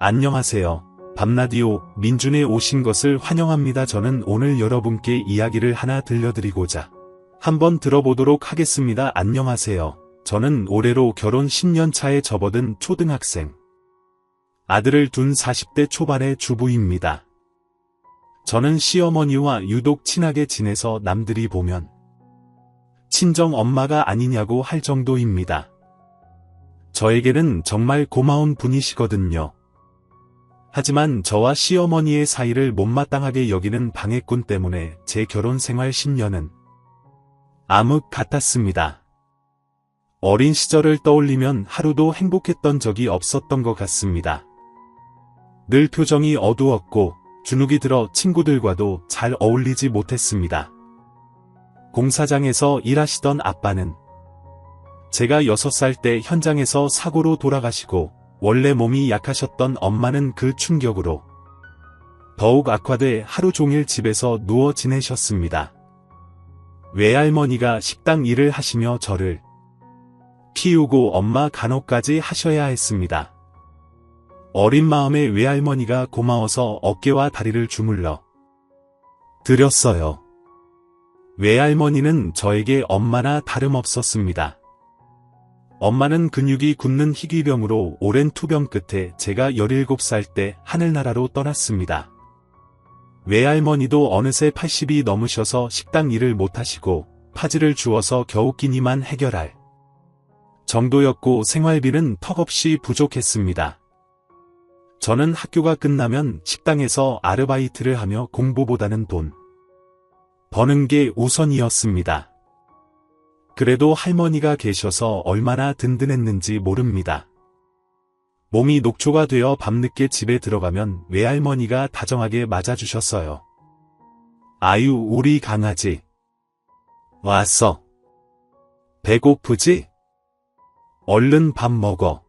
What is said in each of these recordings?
안녕하세요. 밤라디오 민준에 오신 것을 환영합니다. 저는 오늘 여러분께 이야기를 하나 들려드리고자 한번 들어보도록 하겠습니다. 안녕하세요. 저는 올해로 결혼 10년 차에 접어든 초등학생. 아들을 둔 40대 초반의 주부입니다. 저는 시어머니와 유독 친하게 지내서 남들이 보면 친정 엄마가 아니냐고 할 정도입니다. 저에게는 정말 고마운 분이시거든요. 하지만 저와 시어머니의 사이를 못마땅하게 여기는 방해꾼 때문에 제 결혼 생활 10년은 암흑 같았습니다. 어린 시절을 떠올리면 하루도 행복했던 적이 없었던 것 같습니다. 늘 표정이 어두웠고 주눅이 들어 친구들과도 잘 어울리지 못했습니다. 공사장에서 일하시던 아빠는 제가 6살 때 현장에서 사고로 돌아가시고 원래 몸이 약하셨던 엄마는 그 충격으로 더욱 악화돼 하루 종일 집에서 누워 지내셨습니다. 외할머니가 식당 일을 하시며 저를 키우고 엄마 간호까지 하셔야 했습니다. 어린 마음에 외할머니가 고마워서 어깨와 다리를 주물러 드렸어요. 외할머니는 저에게 엄마나 다름없었습니다. 엄마는 근육이 굳는 희귀병으로 오랜 투병 끝에 제가 17살 때 하늘나라로 떠났습니다. 외할머니도 어느새 80이 넘으셔서 식당 일을 못하시고 파지를 주워서 겨우 끼니만 해결할 정도였고 생활비는 턱없이 부족했습니다. 저는 학교가 끝나면 식당에서 아르바이트를 하며 공부보다는 돈 버는 게 우선이었습니다. 그래도 할머니가 계셔서 얼마나 든든했는지 모릅니다. 몸이 녹초가 되어 밤늦게 집에 들어가면 외할머니가 다정하게 맞아주셨어요. 아유, 우리 강아지. 왔어. 배고프지? 얼른 밥 먹어.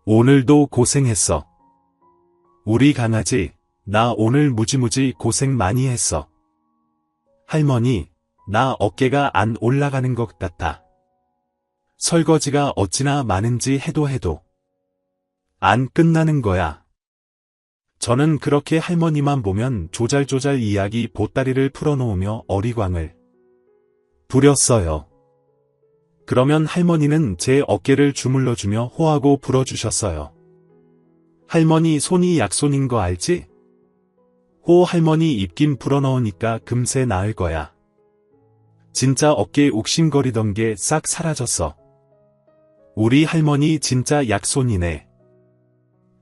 오늘도 고생했어. 우리 강아지, 나 오늘 무지무지 고생 많이 했어. 할머니, 나 어깨가 안 올라가는 것 같아. 설거지가 어찌나 많은지 해도 안 끝나는 거야. 저는 그렇게 할머니만 보면 조잘조잘 이야기 보따리를 풀어놓으며 어리광을 부렸어요. 그러면 할머니는 제 어깨를 주물러주며 호하고 불어주셨어요. 할머니 손이 약손인 거 알지? 호 할머니 입김 불어넣으니까 금세 나을 거야. 진짜 어깨 욱신거리던 게 싹 사라졌어. 우리 할머니 진짜 약손이네.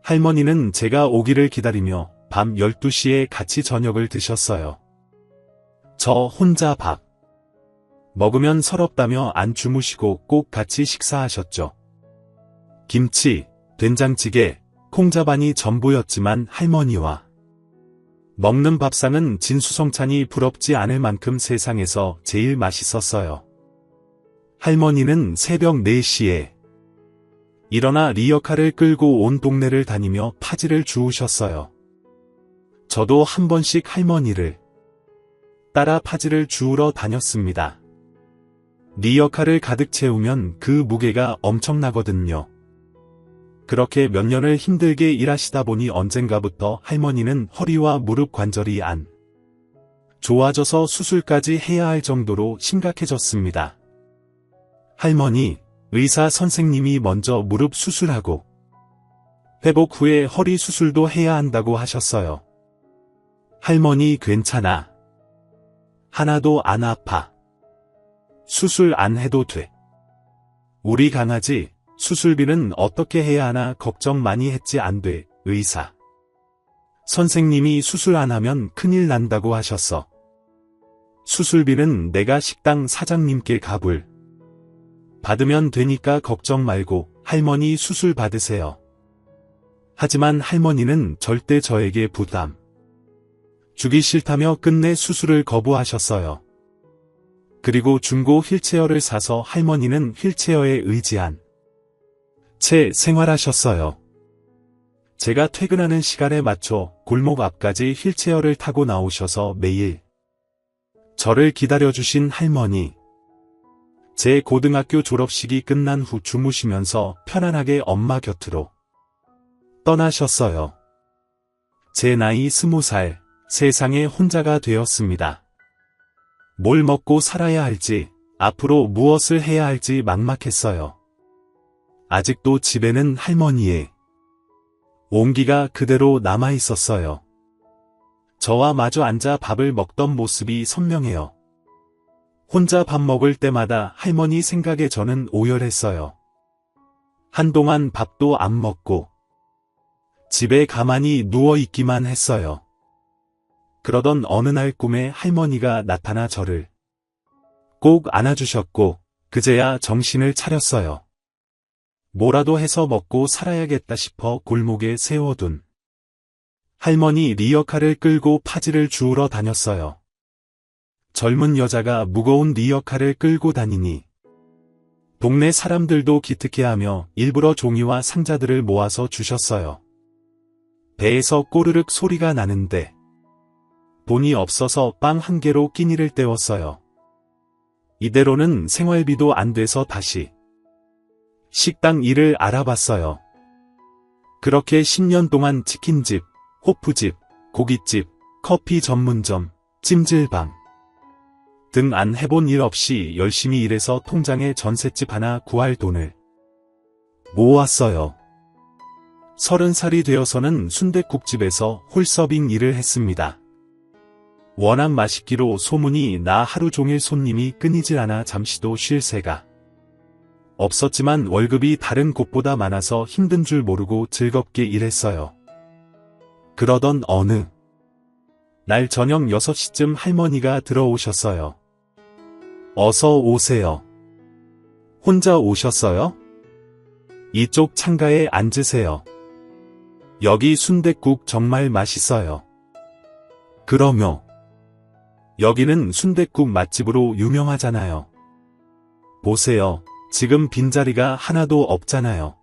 할머니는 제가 오기를 기다리며 밤 12시에 같이 저녁을 드셨어요. 저 혼자 밥 먹으면 서럽다며 안 주무시고 꼭 같이 식사하셨죠. 김치, 된장찌개, 콩자반이 전부였지만 할머니와 먹는 밥상은 진수성찬이 부럽지 않을 만큼 세상에서 제일 맛있었어요. 할머니는 새벽 4시에 일어나 리어카를 끌고 온 동네를 다니며 파지를 주우셨어요. 저도 한 번씩 할머니를 따라 파지를 주우러 다녔습니다. 리어카를 가득 채우면 그 무게가 엄청나거든요. 그렇게 몇 년을 힘들게 일하시다 보니 언젠가부터 할머니는 허리와 무릎 관절이 안 좋아져서 수술까지 해야 할 정도로 심각해졌습니다. 할머니, 의사 선생님이 먼저 무릎 수술하고 회복 후에 허리 수술도 해야 한다고 하셨어요. 할머니 괜찮아. 하나도 안 아파. 수술 안 해도 돼. 우리 강아지 수술비는 어떻게 해야 하나 걱정 많이 했지. 안 돼, 의사 선생님이 수술 안 하면 큰일 난다고 하셨어. 수술비는 내가 식당 사장님께 갑을 받으면 되니까 걱정 말고 할머니 수술 받으세요. 하지만 할머니는 절대 저에게 부담 주기 싫다며 끝내 수술을 거부하셨어요. 그리고 중고 휠체어를 사서 할머니는 휠체어에 의지한 채 생활하셨어요. 제가 퇴근하는 시간에 맞춰 골목 앞까지 휠체어를 타고 나오셔서 매일 저를 기다려주신 할머니. 제 고등학교 졸업식이 끝난 후 주무시면서 편안하게 엄마 곁으로 떠나셨어요. 제 나이 20살, 세상에 혼자가 되었습니다. 뭘 먹고 살아야 할지, 앞으로 무엇을 해야 할지 막막했어요. 아직도 집에는 할머니의 온기가 그대로 남아 있었어요. 저와 마주 앉아 밥을 먹던 모습이 선명해요. 혼자 밥 먹을 때마다 할머니 생각에 저는 오열했어요. 한동안 밥도 안 먹고 집에 가만히 누워 있기만 했어요. 그러던 어느 날 꿈에 할머니가 나타나 저를 꼭 안아주셨고 그제야 정신을 차렸어요. 뭐라도 해서 먹고 살아야겠다 싶어 골목에 세워둔 할머니 리어카를 끌고 파지를 주우러 다녔어요. 젊은 여자가 무거운 리어카를 끌고 다니니 동네 사람들도 기특해하며 일부러 종이와 상자들을 모아서 주셨어요. 배에서 꼬르륵 소리가 나는데 돈이 없어서 빵 한 개로 끼니를 때웠어요. 이대로는 생활비도 안 돼서 다시 식당 일을 알아봤어요. 그렇게 10년 동안 치킨집, 호프집, 고깃집, 커피 전문점, 찜질방 등 안 해본 일 없이 열심히 일해서 통장에 전셋집 하나 구할 돈을 모았어요. 30살이 되어서는 순댓국집에서 홀서빙 일을 했습니다. 워낙 맛있기로 소문이 나 하루 종일 손님이 끊이질 않아 잠시도 쉴 새가 없었지만 월급이 다른 곳보다 많아서 힘든 줄 모르고 즐겁게 일했어요. 그러던 어느 날 저녁 6시쯤 할머니가 들어오셨어요. 어서 오세요. 혼자 오셨어요? 이쪽 창가에 앉으세요. 여기 순댓국 정말 맛있어요. 그러며 여기는 순댓국 맛집으로 유명하잖아요. 보세요. 지금 빈자리가 하나도 없잖아요.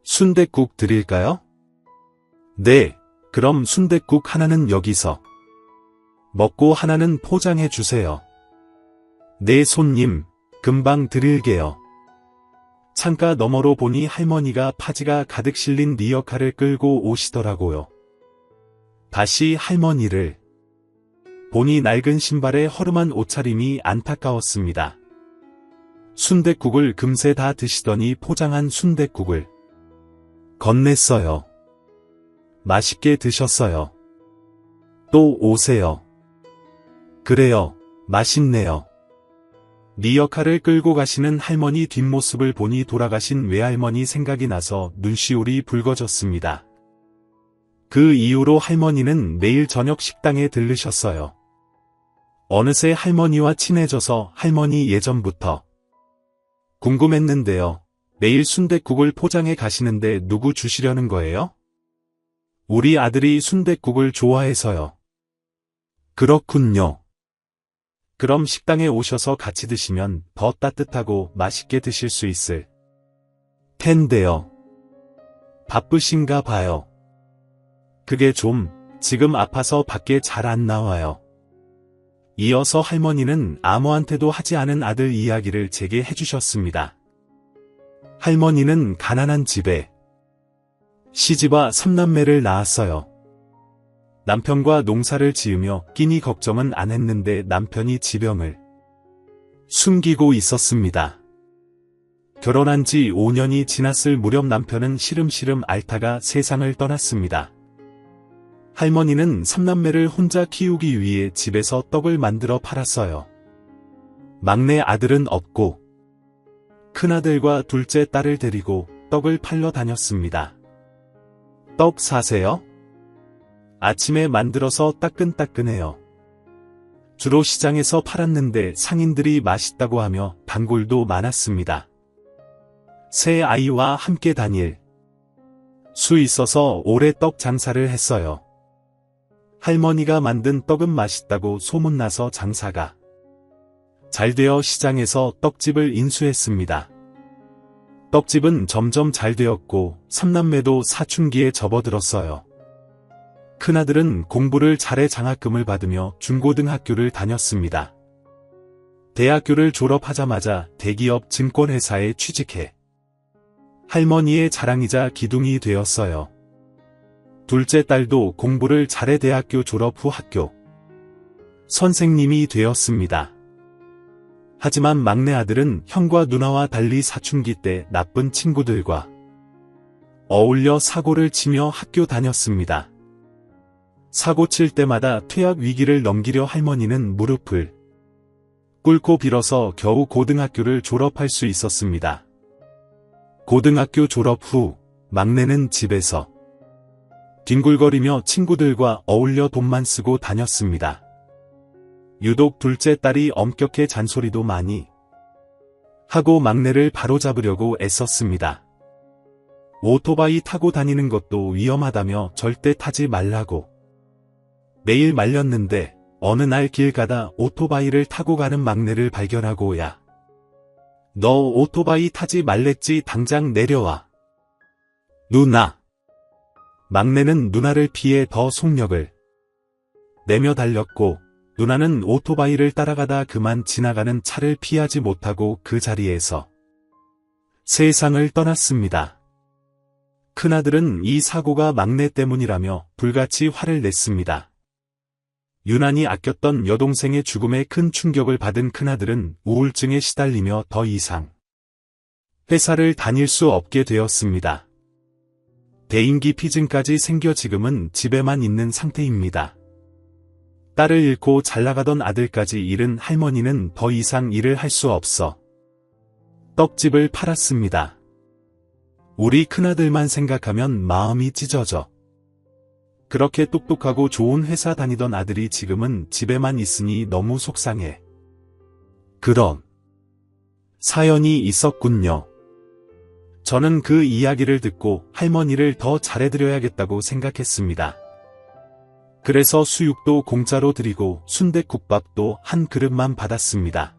순댓국 드릴까요? 네, 그럼 순댓국 하나는 여기서 먹고 하나는 포장해 주세요. 네 손님, 금방 드릴게요. 창가 너머로 보니 할머니가 파지가 가득 실린 리어카를 끌고 오시더라고요. 다시 할머니를 보니 낡은 신발에 허름한 옷차림이 안타까웠습니다. 순댓국을 금세 다 드시더니 포장한 순댓국을 건넸어요. 맛있게 드셨어요. 또 오세요. 그래요, 맛있네요. 리어카를 끌고 가시는 할머니 뒷모습을 보니 돌아가신 외할머니 생각이 나서 눈시울이 붉어졌습니다. 그 이후로 할머니는 매일 저녁 식당에 들르셨어요. 어느새 할머니와 친해져서 할머니 예전부터 궁금했는데요. 매일 순댓국을 포장해 가시는데 누구 주시려는 거예요? 우리 아들이 순댓국을 좋아해서요. 그렇군요. 그럼 식당에 오셔서 같이 드시면 더 따뜻하고 맛있게 드실 수 있을 텐데요. 바쁘신가 봐요. 그게 좀 지금 아파서 밖에 잘 안 나와요. 이어서 할머니는 아무한테도 하지 않은 아들 이야기를 제게 해주셨습니다. 할머니는 가난한 집에 시집와 3남매를 낳았어요. 남편과 농사를 지으며 끼니 걱정은 안 했는데 남편이 지병을 숨기고 있었습니다. 결혼한 지 5년이 지났을 무렵 남편은 시름시름 앓다가 세상을 떠났습니다. 할머니는 3남매를 혼자 키우기 위해 집에서 떡을 만들어 팔았어요. 막내 아들은 없고 큰아들과 둘째 딸을 데리고 떡을 팔러 다녔습니다. 떡 사세요? 아침에 만들어서 따끈따끈해요. 주로 시장에서 팔았는데 상인들이 맛있다고 하며 단골도 많았습니다. 새 아이와 함께 다닐 수 있어서 오래 떡 장사를 했어요. 할머니가 만든 떡은 맛있다고 소문나서 장사가 잘 되어 시장에서 떡집을 인수했습니다. 떡집은 점점 잘 되었고 3남매도 사춘기에 접어들었어요. 큰아들은 공부를 잘해 장학금을 받으며 중고등학교를 다녔습니다. 대학교를 졸업하자마자 대기업 증권회사에 취직해 할머니의 자랑이자 기둥이 되었어요. 둘째 딸도 공부를 잘해 대학교 졸업 후 학교 선생님이 되었습니다. 하지만 막내 아들은 형과 누나와 달리 사춘기 때 나쁜 친구들과 어울려 사고를 치며 학교 다녔습니다. 사고 칠 때마다 퇴학 위기를 넘기려 할머니는 무릎을 꿇고 빌어서 겨우 고등학교를 졸업할 수 있었습니다. 고등학교 졸업 후 막내는 집에서 뒹굴거리며 친구들과 어울려 돈만 쓰고 다녔습니다. 유독 둘째 딸이 엄격해 잔소리도 많이 하고 막내를 바로잡으려고 애썼습니다. 오토바이 타고 다니는 것도 위험하다며 절대 타지 말라고 매일 말렸는데 어느 날 길 가다 오토바이를 타고 가는 막내를 발견하고 야, 너 오토바이 타지 말랬지 당장 내려와. 누나. 막내는 누나를 피해 더 속력을 내며 달렸고 누나는 오토바이를 따라가다 그만 지나가는 차를 피하지 못하고 그 자리에서 세상을 떠났습니다. 큰아들은 이 사고가 막내 때문이라며 불같이 화를 냈습니다. 유난히 아꼈던 여동생의 죽음에 큰 충격을 받은 큰아들은 우울증에 시달리며 더 이상 회사를 다닐 수 없게 되었습니다. 대인기 피증까지 생겨 지금은 집에만 있는 상태입니다. 딸을 잃고 잘나가던 아들까지 잃은 할머니는 더 이상 일을 할 수 없어 떡집을 팔았습니다. 우리 큰아들만 생각하면 마음이 찢어져. 그렇게 똑똑하고 좋은 회사 다니던 아들이 지금은 집에만 있으니 너무 속상해. 그런 사연이 있었군요. 저는 그 이야기를 듣고 할머니를 더 잘해드려야겠다고 생각했습니다. 그래서 수육도 공짜로 드리고 순댓국밥도 한 그릇만 받았습니다.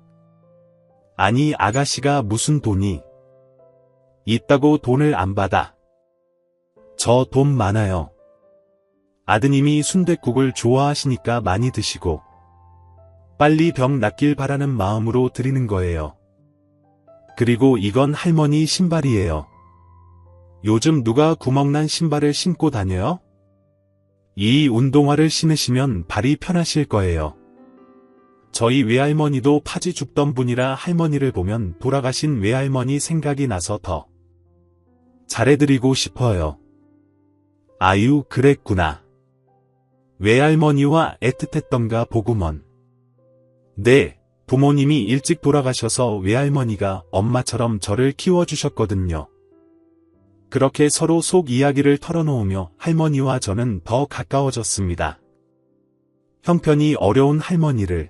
아니 아가씨가 무슨 돈이 있다고 돈을 안 받아. 저 돈 많아요. 아드님이 순댓국을 좋아하시니까 많이 드시고 빨리 병 낫길 바라는 마음으로 드리는 거예요. 그리고 이건 할머니 신발이에요. 요즘 누가 구멍난 신발을 신고 다녀요? 이 운동화를 신으시면 발이 편하실 거예요. 저희 외할머니도 파지 줍던 분이라 할머니를 보면 돌아가신 외할머니 생각이 나서 더 잘해드리고 싶어요. 아유 그랬구나. 외할머니와 애틋했던가 보구먼. 네, 부모님이 일찍 돌아가셔서 외할머니가 엄마처럼 저를 키워주셨거든요. 그렇게 서로 속 이야기를 털어놓으며 할머니와 저는 더 가까워졌습니다. 형편이 어려운 할머니를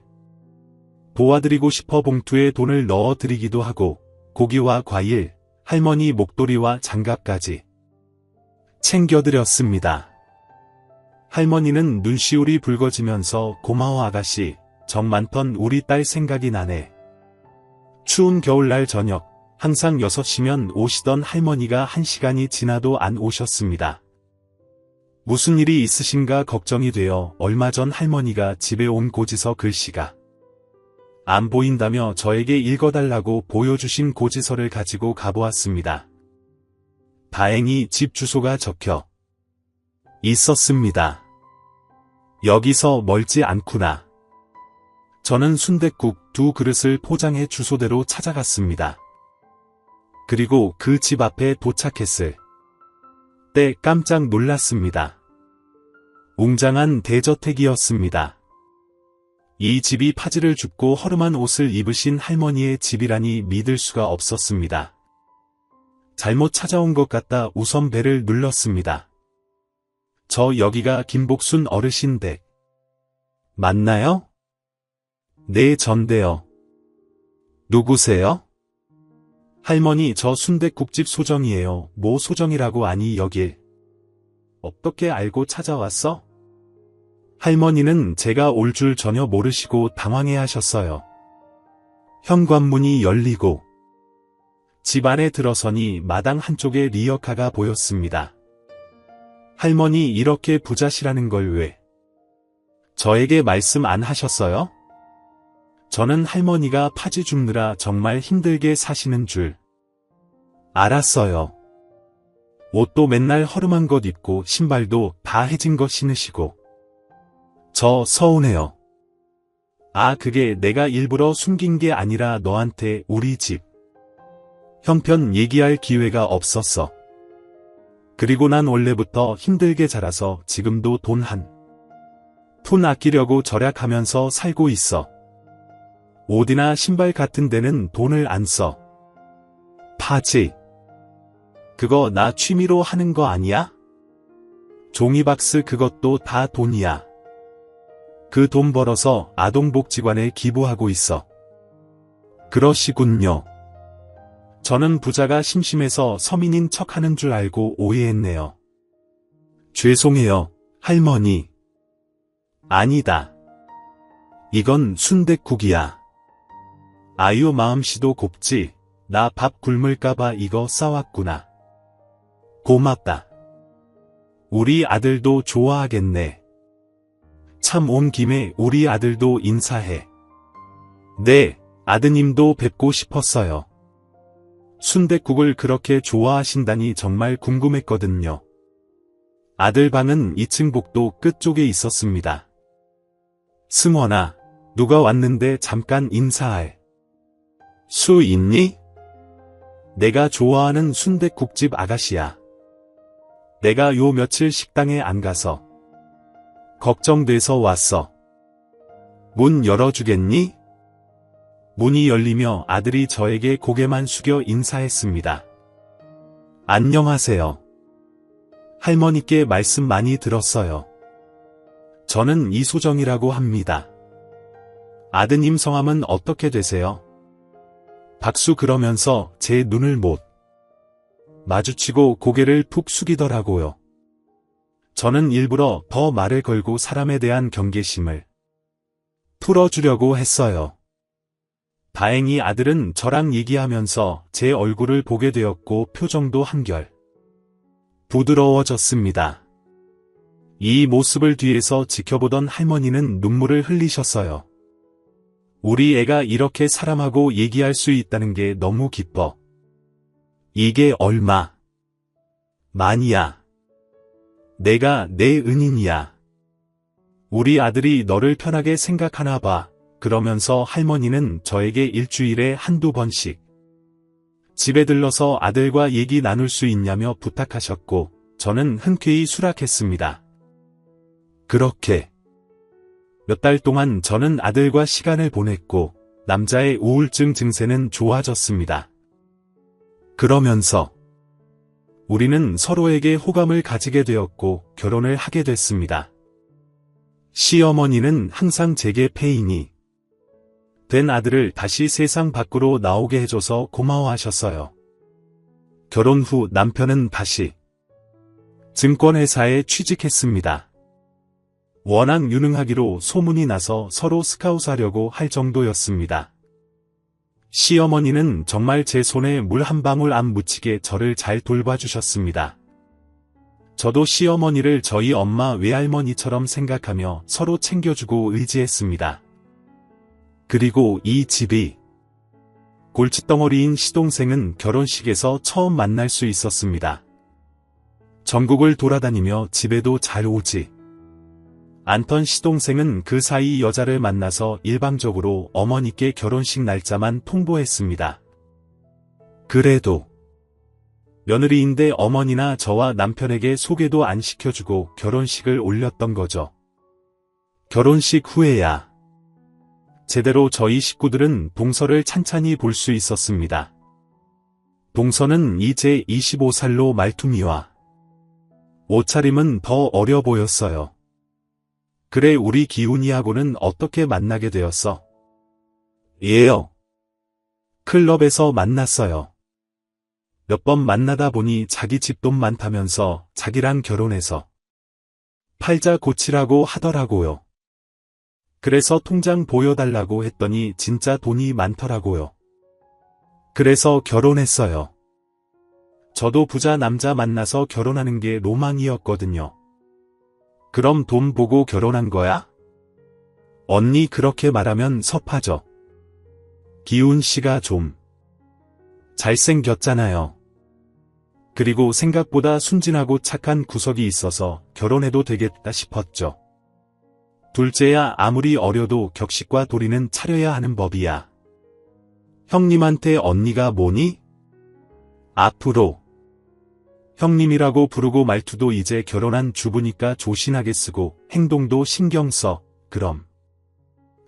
도와드리고 싶어 봉투에 돈을 넣어드리기도 하고 고기와 과일, 할머니 목도리와 장갑까지 챙겨드렸습니다. 할머니는 눈시울이 붉어지면서 고마워 아가씨, 정 많던 우리 딸 생각이 나네. 추운 겨울날 저녁, 항상 6시면 오시던 할머니가 1시간이 지나도 안 오셨습니다. 무슨 일이 있으신가 걱정이 되어 얼마 전 할머니가 집에 온 고지서 글씨가 안 보인다며 저에게 읽어달라고 보여주신 고지서를 가지고 가보았습니다. 다행히 집 주소가 적혀 있었습니다. 여기서 멀지 않구나. 저는 순댓국 2그릇을 포장해 주소대로 찾아갔습니다. 그리고 그 집 앞에 도착했을 때 깜짝 놀랐습니다. 웅장한 대저택이었습니다. 이 집이 파지를 줍고 허름한 옷을 입으신 할머니의 집이라니 믿을 수가 없었습니다. 잘못 찾아온 것 같다 우선 배를 눌렀습니다. 저 여기가 김복순 어르신 댁 맞나요? 네 전데요. 누구세요? 할머니 저 순댓국집 소정이에요. 뭐 소정이라고 아니 여길 어떻게 알고 찾아왔어? 할머니는 제가 올 줄 전혀 모르시고 당황해 하셨어요. 현관문이 열리고 집 안에 들어서니 마당 한쪽에 리어카가 보였습니다. 할머니 이렇게 부자시라는 걸 왜 저에게 말씀 안 하셨어요? 저는 할머니가 파지 줍느라 정말 힘들게 사시는 줄 알았어요. 옷도 맨날 허름한 것 입고 신발도 다 해진 거 신으시고. 저 서운해요. 아, 그게 내가 일부러 숨긴 게 아니라 너한테 우리 집 형편 얘기할 기회가 없었어. 그리고 난 원래부터 힘들게 자라서 지금도 돈 한 푼 아끼려고 절약하면서 살고 있어. 옷이나 신발 같은 데는 돈을 안 써. 파지. 그거 나 취미로 하는 거 아니야? 종이박스 그것도 다 돈이야. 그 돈 벌어서 아동복지관에 기부하고 있어. 그러시군요. 저는 부자가 심심해서 서민인 척하는 줄 알고 오해했네요. 죄송해요, 할머니. 아니다. 이건 순댓국이야. 아유, 마음씨도 곱지. 나 밥 굶을까봐 이거 싸왔구나. 고맙다. 우리 아들도 좋아하겠네. 참, 온 김에 우리 아들도 인사해. 네, 아드님도 뵙고 싶었어요. 순댓국을 그렇게 좋아하신다니 정말 궁금했거든요. 아들 방은 2층 복도 끝쪽에 있었습니다. 승원아, 누가 왔는데 잠깐 인사할 수 있니? 내가 좋아하는 순댓국집 아가씨야. 내가 요 며칠 식당에 안 가서 걱정돼서 왔어. 문 열어주겠니? 문이 열리며 아들이 저에게 고개만 숙여 인사했습니다. 안녕하세요. 할머니께 말씀 많이 들었어요. 저는 이소정이라고 합니다. 아드님 성함은 어떻게 되세요? 박수. 그러면서 제 눈을 못 마주치고 고개를 푹 숙이더라고요. 저는 일부러 더 말을 걸고 사람에 대한 경계심을 풀어주려고 했어요. 다행히 아들은 저랑 얘기하면서 제 얼굴을 보게 되었고 표정도 한결 부드러워졌습니다. 이 모습을 뒤에서 지켜보던 할머니는 눈물을 흘리셨어요. 우리 애가 이렇게 사람하고 얘기할 수 있다는 게 너무 기뻐. 이게 얼마 만이야. 내가 내 은인이야. 우리 아들이 너를 편하게 생각하나 봐. 그러면서 할머니는 저에게 일주일에 한두 번씩 집에 들러서 아들과 얘기 나눌 수 있냐며 부탁하셨고, 저는 흔쾌히 수락했습니다. 그렇게 몇 달 동안 저는 아들과 시간을 보냈고, 남자의 우울증 증세는 좋아졌습니다. 그러면서 우리는 서로에게 호감을 가지게 되었고 결혼을 하게 됐습니다. 시어머니는 항상 제게 폐인이 된 아들을 다시 세상 밖으로 나오게 해줘서 고마워하셨어요. 결혼 후 남편은 다시 증권회사에 취직했습니다. 워낙 유능하기로 소문이 나서 서로 스카우트하려고 할 정도였습니다. 시어머니는 정말 제 손에 물 한 방울 안 묻히게 저를 잘 돌봐주셨습니다. 저도 시어머니를 저희 엄마 외할머니처럼 생각하며 서로 챙겨주고 의지했습니다. 그리고 이 집이 골칫덩어리인 시동생은 결혼식에서 처음 만날 수 있었습니다. 전국을 돌아다니며 집에도 잘 오지 않던 시동생은 그 사이 여자를 만나서 일방적으로 어머니께 결혼식 날짜만 통보했습니다. 그래도 며느리인데 어머니나 저와 남편에게 소개도 안 시켜주고 결혼식을 올렸던 거죠. 결혼식 후에야 제대로 저희 식구들은 동서를 찬찬히 볼 수 있었습니다. 동서는 이제 25살로 말투미와 옷차림은 더 어려 보였어요. 그래, 우리 기훈이하고는 어떻게 만나게 되었어? 예요. 클럽에서 만났어요. 몇 번 만나다 보니 자기 집 돈 많다면서 자기랑 결혼해서 팔자 고치라고 하더라고요. 그래서 통장 보여달라고 했더니 진짜 돈이 많더라고요. 그래서 결혼했어요. 저도 부자 남자 만나서 결혼하는 게 로망이었거든요. 그럼 돈 보고 결혼한 거야? 언니 그렇게 말하면 섭하죠. 기훈 씨가 좀 잘생겼잖아요. 그리고 생각보다 순진하고 착한 구석이 있어서 결혼해도 되겠다 싶었죠. 둘째야 아무리 어려도 격식과 도리는 차려야 하는 법이야. 형님한테 언니가 뭐니? 앞으로 형님이라고 부르고 말투도 이제 결혼한 주부니까 조신하게 쓰고 행동도 신경 써. 그럼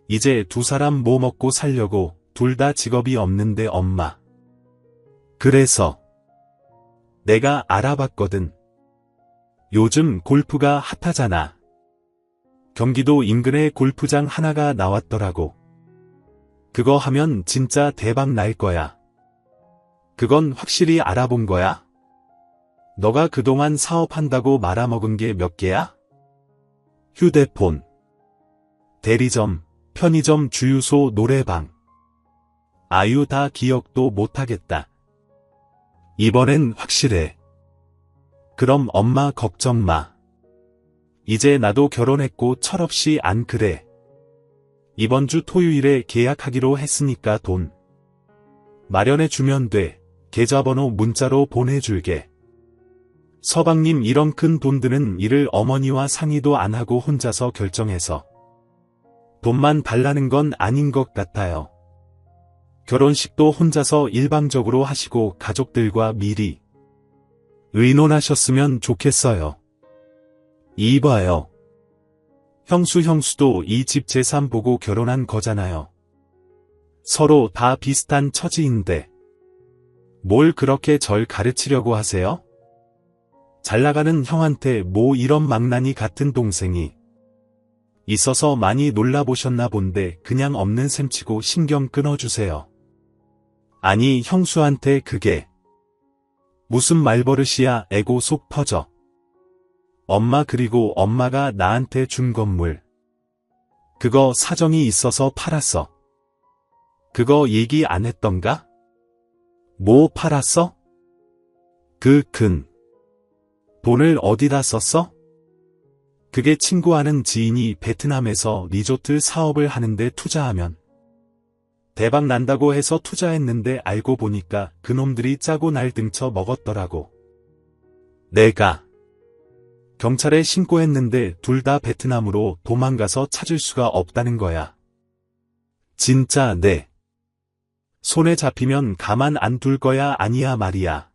이제 두 사람 뭐 먹고 살려고. 둘 다 직업이 없는데 엄마. 그래서 내가 알아봤거든. 요즘 골프가 핫하잖아. 경기도 인근에 골프장 하나가 나왔더라고. 그거 하면 진짜 대박 날 거야. 그건 확실히 알아본 거야? 너가 그동안 사업한다고 말아먹은 게 몇 개야? 휴대폰, 대리점, 편의점, 주유소, 노래방. 아유, 다 기억도 못하겠다. 이번엔 확실해. 그럼 엄마 걱정 마. 이제 나도 결혼했고 철없이 안 그래. 이번 주 토요일에 계약하기로 했으니까 돈 마련해 주면 돼. 계좌번호 문자로 보내줄게. 서방님 이런 큰 돈 드는 일을 어머니와 상의도 안 하고 혼자서 결정해서 돈만 달라는 건 아닌 것 같아요. 결혼식도 혼자서 일방적으로 하시고 가족들과 미리 의논하셨으면 좋겠어요. 이봐요. 형수도 이 집 재산 보고 결혼한 거잖아요. 서로 다 비슷한 처지인데 뭘 그렇게 절 가르치려고 하세요? 잘나가는 형한테 뭐 이런 망나니 같은 동생이 있어서 많이 놀라보셨나 본데 그냥 없는 셈치고 신경 끊어주세요. 아니 형수한테 그게 무슨 말버릇이야. 애고 속 터져. 엄마 그리고 엄마가 나한테 준 건물 그거 사정이 있어서 팔았어. 그거 얘기 안 했던가? 뭐 팔았어? 그 큰 돈을 어디다 썼어? 그게 친구 아는 지인이 베트남에서 리조트 사업을 하는데 투자하면 대박 난다고 해서 투자했는데 알고 보니까 그놈들이 짜고 날 등쳐 먹었더라고. 내가 경찰에 신고했는데 둘 다 베트남으로 도망가서 찾을 수가 없다는 거야. 진짜 내 손에 잡히면 가만 안 둘 거야. 아니야 말이야.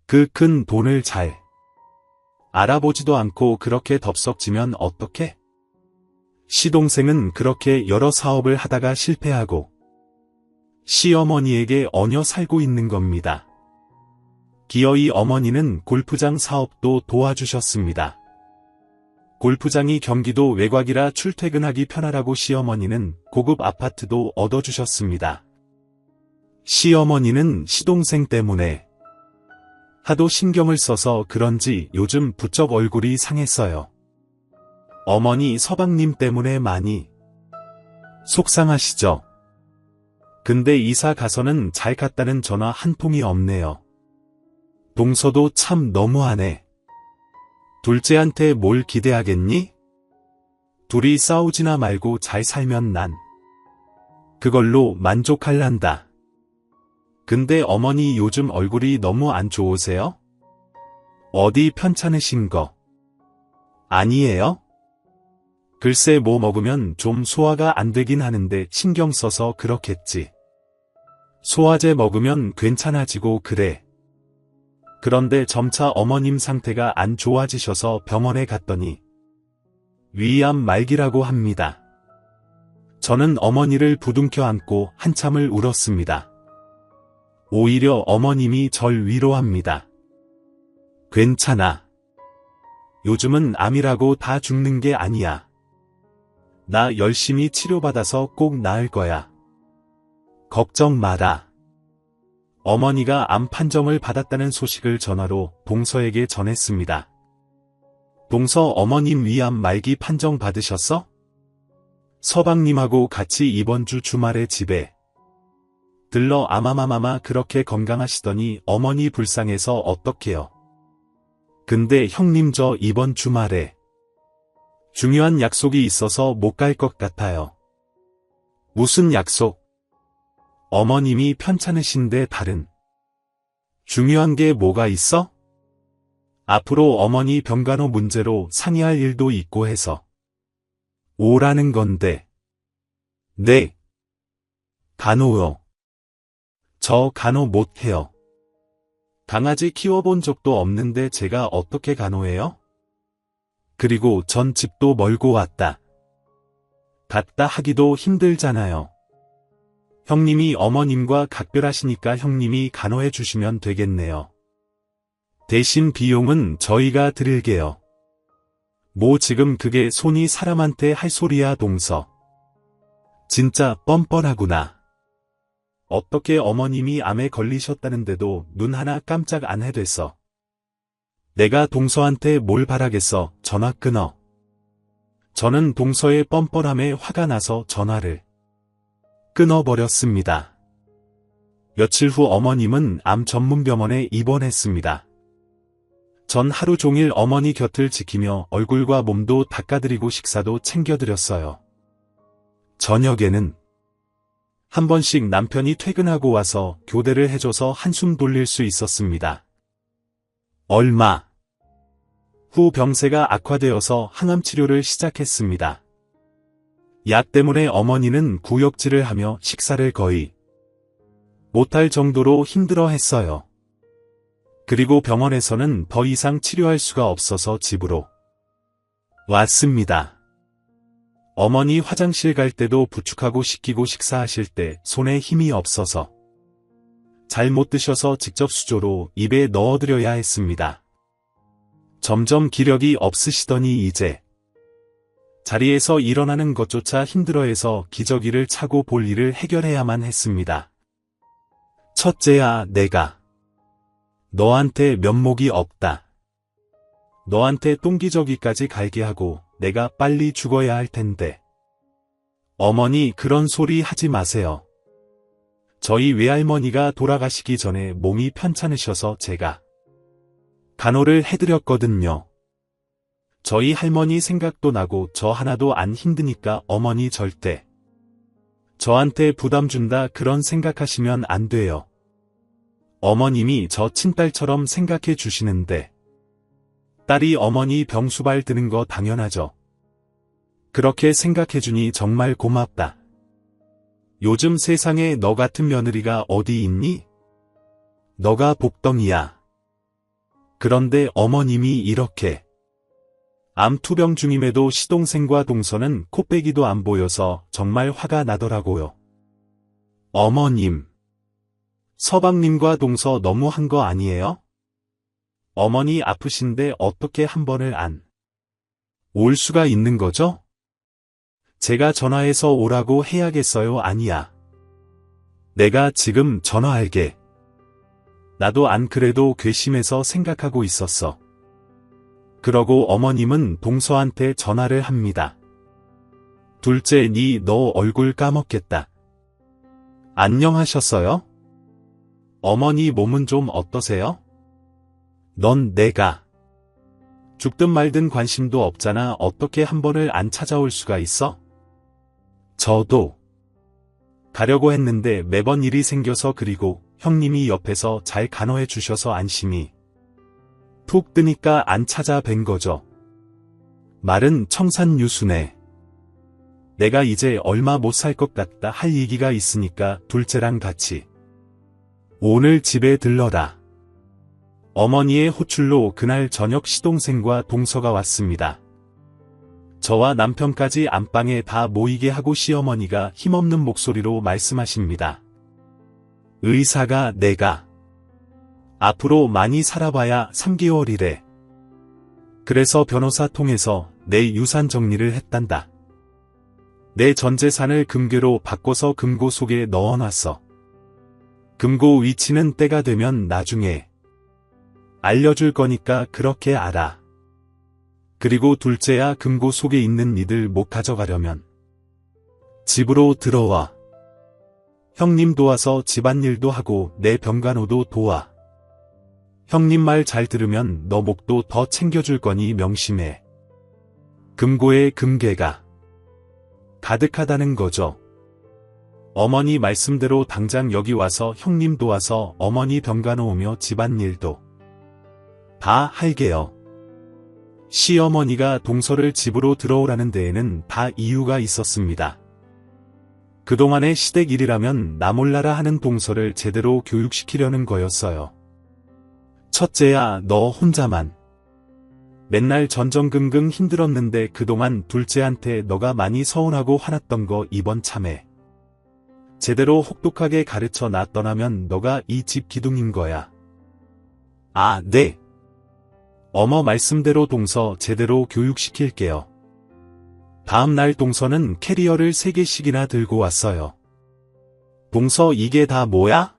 그 큰 돈을 잘 알아보지도 않고 그렇게 덥석지면 어떡해? 시동생은 그렇게 여러 사업을 하다가 실패하고 시어머니에게 얹혀 살고 있는 겁니다. 기어이 어머니는 골프장 사업도 도와주셨습니다. 골프장이 경기도 외곽이라 출퇴근하기 편하라고 시어머니는 고급 아파트도 얻어주셨습니다. 시어머니는 시동생 때문에 하도 신경을 써서 그런지 요즘 부쩍 얼굴이 상했어요. 어머니 서방님 때문에 많이 속상하시죠? 근데 이사 가서는 잘 갔다는 전화 한 통이 없네요. 동서도 참 너무하네. 둘째한테 뭘 기대하겠니? 둘이 싸우지나 말고 잘 살면 난 그걸로 만족할란다. 근데 어머니 요즘 얼굴이 너무 안 좋으세요? 어디 편찮으신 거 아니에요? 글쎄 뭐 먹으면 좀 소화가 안 되긴 하는데 신경 써서 그렇겠지. 소화제 먹으면 괜찮아지고 그래. 그런데 점차 어머님 상태가 안 좋아지셔서 병원에 갔더니 위암 말기라고 합니다. 저는 어머니를 부둥켜 안고 한참을 울었습니다. 오히려 어머님이 절 위로합니다. 괜찮아. 요즘은 암이라고 다 죽는 게 아니야. 나 열심히 치료받아서 꼭 나을 거야. 걱정 마라. 어머니가 암 판정을 받았다는 소식을 전화로 동서에게 전했습니다. 동서 어머님 위암 말기 판정 받으셨어? 서방님하고 같이 이번 주 주말에 집에 들러. 아마마마마 그렇게 건강하시더니 어머니 불쌍해서 어떡해요. 근데 형님 저 이번 주말에 중요한 약속이 있어서 못 갈 것 같아요. 무슨 약속? 어머님이 편찮으신데 다른 중요한 게 뭐가 있어? 앞으로 어머니 병간호 문제로 상의할 일도 있고 해서. 오라는 건데. 네. 간호요. 저 간호 못해요. 강아지 키워본 적도 없는데 제가 어떻게 간호해요? 그리고 전 집도 멀고 왔다 갔다 하기도 힘들잖아요. 형님이 어머님과 각별하시니까 형님이 간호해 주시면 되겠네요. 대신 비용은 저희가 드릴게요. 뭐 지금 그게 손이 사람한테 할 소리야 동서. 진짜 뻔뻔하구나. 어떻게 어머님이 암에 걸리셨다는데도 눈 하나 깜짝 안 해댔어. 내가 동서한테 뭘 바라겠어. 전화 끊어. 저는 동서의 뻔뻔함에 화가 나서 전화를 끊어버렸습니다. 며칠 후 어머님은 암 전문병원에 입원했습니다. 전 하루 종일 어머니 곁을 지키며 얼굴과 몸도 닦아드리고 식사도 챙겨드렸어요. 저녁에는 한 번씩 남편이 퇴근하고 와서 교대를 해줘서 한숨 돌릴 수 있었습니다. 얼마 후 병세가 악화되어서 항암 치료를 시작했습니다. 약 때문에 어머니는 구역질을 하며 식사를 거의 못할 정도로 힘들어했어요. 그리고 병원에서는 더 이상 치료할 수가 없어서 집으로 왔습니다. 어머니 화장실 갈 때도 부축하고 씻기고 식사하실 때 손에 힘이 없어서 잘 못 드셔서 직접 수저로 입에 넣어드려야 했습니다. 점점 기력이 없으시더니 이제 자리에서 일어나는 것조차 힘들어해서 기저귀를 차고 볼 일을 해결해야만 했습니다. 첫째야, 내가 너한테 면목이 없다. 너한테 똥기저귀까지 갈게 하고 내가 빨리 죽어야 할 텐데. 어머니 그런 소리 하지 마세요. 저희 외할머니가 돌아가시기 전에 몸이 편찮으셔서 제가 간호를 해드렸거든요. 저희 할머니 생각도 나고 저 하나도 안 힘드니까 어머니 절대 저한테 부담 준다 그런 생각하시면 안 돼요. 어머님이 저 친딸처럼 생각해 주시는데 딸이 어머니 병수발 드는 거 당연하죠. 그렇게 생각해 주니 정말 고맙다. 요즘 세상에 너 같은 며느리가 어디 있니? 너가 복덩이야. 그런데 어머님이 이렇게 암투병 중임에도 시동생과 동서는 코빼기도 안 보여서 정말 화가 나더라고요. 어머님, 서방님과 동서 너무한 거 아니에요? 어머니 아프신데 어떻게 한 번을 안 올 수가 있는 거죠? 제가 전화해서 오라고 해야겠어요? 아니야. 내가 지금 전화할게. 나도 안 그래도 괘씸해서 생각하고 있었어. 그러고 어머님은 동서한테 전화를 합니다. 둘째, 너 얼굴 까먹겠다. 안녕하셨어요? 어머니 몸은 좀 어떠세요? 넌 내가 죽든 말든 관심도 없잖아. 어떻게 한 번을 안 찾아올 수가 있어? 저도 가려고 했는데 매번 일이 생겨서 그리고 형님이 옆에서 잘 간호해 주셔서 안심이 푹 뜨니까 안 찾아뵌 거죠. 말은 청산유수네. 내가 이제 얼마 못 살 것 같다 할 얘기가 있으니까 둘째랑 같이 오늘 집에 들러라. 어머니의 호출로 그날 저녁 시동생과 동서가 왔습니다. 저와 남편까지 안방에 다 모이게 하고 시어머니가 힘없는 목소리로 말씀하십니다. 의사가 내가 앞으로 많이 살아봐야 3개월이래. 그래서 변호사 통해서 내 유산 정리를 했단다. 내 전 재산을 금괴로 바꿔서 금고 속에 넣어놨어. 금고 위치는 때가 되면 나중에 알려줄 거니까 그렇게 알아. 그리고 둘째야, 금고 속에 있는 니들 못 가져가려면 집으로 들어와. 형님 도와서 집안일도 하고 내 병간호도 도와. 형님 말 잘 들으면 너 목도 더 챙겨줄 거니 명심해. 금고에 금괴가 가득하다는 거죠. 어머니 말씀대로 당장 여기 와서 형님 도와서 어머니 병가놓으며 집안일도 다 할게요. 시어머니가 동서를 집으로 들어오라는 데에는 다 이유가 있었습니다. 그동안의 시댁 일이라면 나 몰라라 하는 동서를 제대로 교육시키려는 거였어요. 첫째야, 너 혼자만. 맨날 전전긍긍 힘들었는데 그동안 둘째한테 너가 많이 서운하고 화났던 거 이번 참에 제대로 혹독하게 가르쳐 나 떠나면 너가 이 집 기둥인 거야. 아, 네. 어머 말씀대로 동서 제대로 교육시킬게요. 다음 날 동서는 캐리어를 3개씩이나 들고 왔어요. 동서 이게 다 뭐야?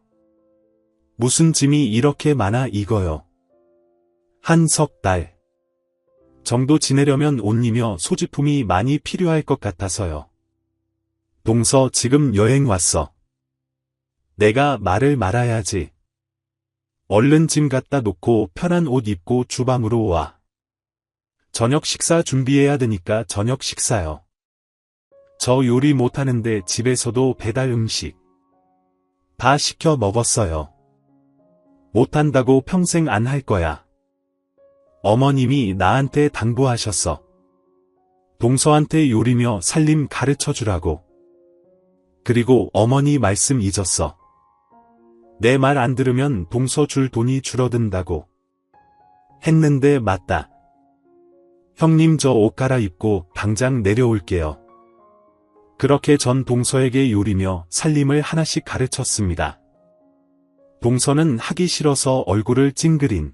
무슨 짐이 이렇게 많아 이거요. 한 석 달 정도 지내려면 옷이며 소지품이 많이 필요할 것 같아서요. 동서 지금 여행 왔어. 내가 말을 말아야지. 얼른 짐 갖다 놓고 편한 옷 입고 주방으로 와. 저녁 식사 준비해야 되니까 저녁 식사요. 저 요리 못하는데 집에서도 배달 음식 다 시켜 먹었어요. 못한다고 평생 안 할 거야. 어머님이 나한테 당부하셨어. 동서한테 요리며 살림 가르쳐 주라고. 그리고 어머니 말씀 잊었어. 내 말 안 들으면 동서 줄 돈이 줄어든다고. 했는데 맞다. 형님 저 옷 갈아입고 당장 내려올게요. 그렇게 전 동서에게 요리며 살림을 하나씩 가르쳤습니다. 동서는 하기 싫어서 얼굴을 찡그린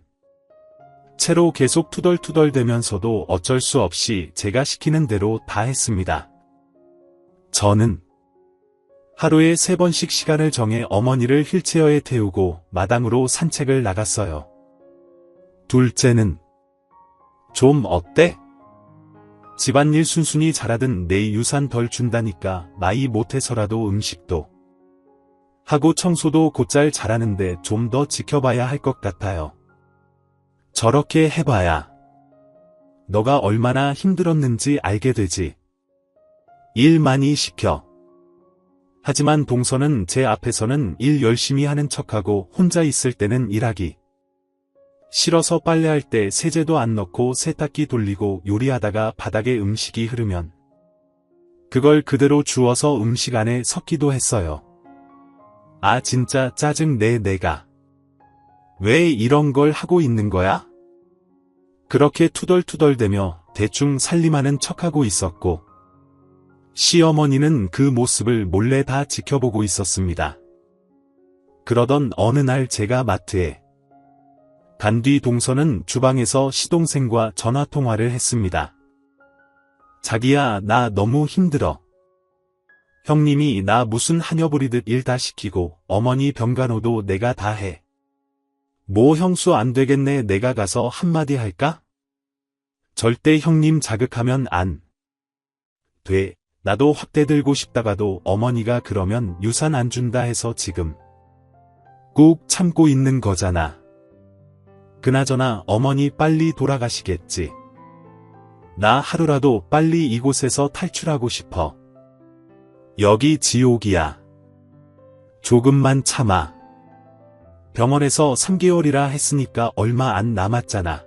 채로 계속 투덜투덜대면서도 어쩔 수 없이 제가 시키는 대로 다 했습니다. 저는 하루에 3번씩 시간을 정해 어머니를 휠체어에 태우고 마당으로 산책을 나갔어요. 둘째는 좀 어때? 집안일 순순히 잘하든 내 유산 덜 준다니까. 나이 못해서라도 음식도 하고 청소도 곧잘 잘하는데 좀 더 지켜봐야 할 것 같아요. 저렇게 해봐야 너가 얼마나 힘들었는지 알게 되지. 일 많이 시켜. 하지만 동서는 제 앞에서는 일 열심히 하는 척하고 혼자 있을 때는 일하기 싫어서 빨래할 때 세제도 안 넣고 세탁기 돌리고 요리하다가 바닥에 음식이 흐르면 그걸 그대로 주워서 음식 안에 섞기도 했어요. 아 진짜 짜증내. 내가 왜 이런 걸 하고 있는 거야? 그렇게 투덜투덜대며 대충 살림하는 척하고 있었고 시어머니는 그 모습을 몰래 다 지켜보고 있었습니다. 그러던 어느 날 제가 마트에 간 뒤 동서는 주방에서 시동생과 전화통화를 했습니다. 자기야, 나 너무 힘들어. 형님이 나 무슨 하녀 부리듯 일 다 시키고 어머니 병간호도 내가 다 해. 뭐 형수 안 되겠네. 내가 가서 한마디 할까? 절대 형님 자극하면 안 돼. 나도 확대 들고 싶다가도 어머니가 그러면 유산 안 준다 해서 지금 꾹 참고 있는 거잖아. 그나저나 어머니 빨리 돌아가시겠지. 나 하루라도 빨리 이곳에서 탈출하고 싶어. 여기 지옥이야. 조금만 참아. 병원에서 3개월이라 했으니까 얼마 안 남았잖아.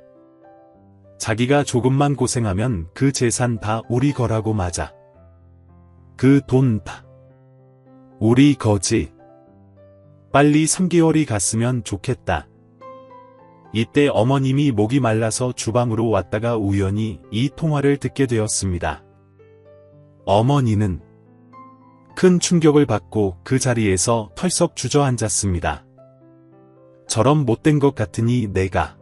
자기가 조금만 고생하면 그 재산 다 우리 거라고. 맞아. 그 돈 다 우리 거지. 빨리 3개월이 갔으면 좋겠다. 이때 어머님이 목이 말라서 주방으로 왔다가 우연히 이 통화를 듣게 되었습니다. 어머니는 큰 충격을 받고 그 자리에서 털썩 주저앉았습니다. 저런 못된 것 같으니 내가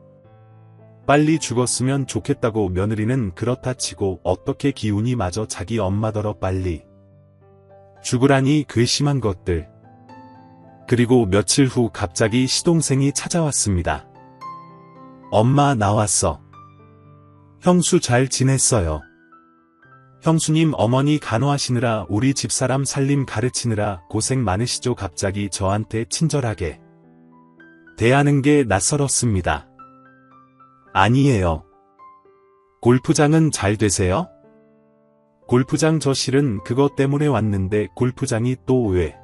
빨리 죽었으면 좋겠다고. 며느리는 그렇다 치고 어떻게 기운이 마저 자기 엄마더러 빨리 죽으라니 괘씸한 것들. 그리고 며칠 후 갑자기 시동생이 찾아왔습니다. 엄마 나왔어. 형수 잘 지냈어요. 형수님 어머니 간호하시느라 우리 집사람 살림 가르치느라 고생 많으시죠. 갑자기 저한테 친절하게 대하는 게 낯설었습니다. 아니에요. 골프장은 잘 되세요? 골프장 저 실은 그것 때문에 왔는데 골프장이 또 왜?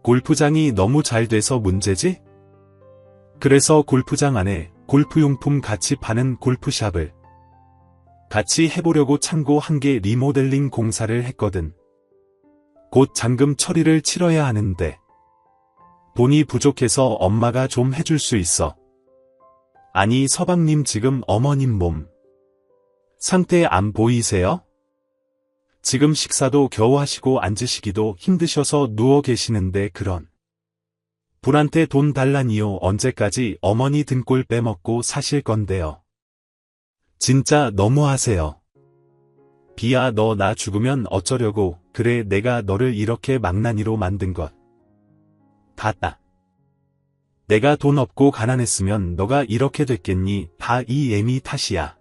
골프장이 너무 잘 돼서 문제지? 그래서 골프장 안에 골프용품 같이 파는 골프샵을 같이 해보려고 창고 한 개 리모델링 공사를 했거든. 곧 잔금 처리를 치러야 하는데 돈이 부족해서 엄마가 좀 해줄 수 있어. 아니 서방님 지금 어머님 몸 상태 안 보이세요? 지금 식사도 겨우 하시고 앉으시기도 힘드셔서 누워 계시는데 그런 분한테 돈 달라니요. 언제까지 어머니 등골 빼먹고 사실 건데요. 진짜 너무하세요. 비야 너 나 죽으면 어쩌려고. 그래 내가 너를 이렇게 망나니로 만든 것 봤다. 내가 돈 없고 가난했으면 너가 이렇게 됐겠니. 다 이 애미 탓이야.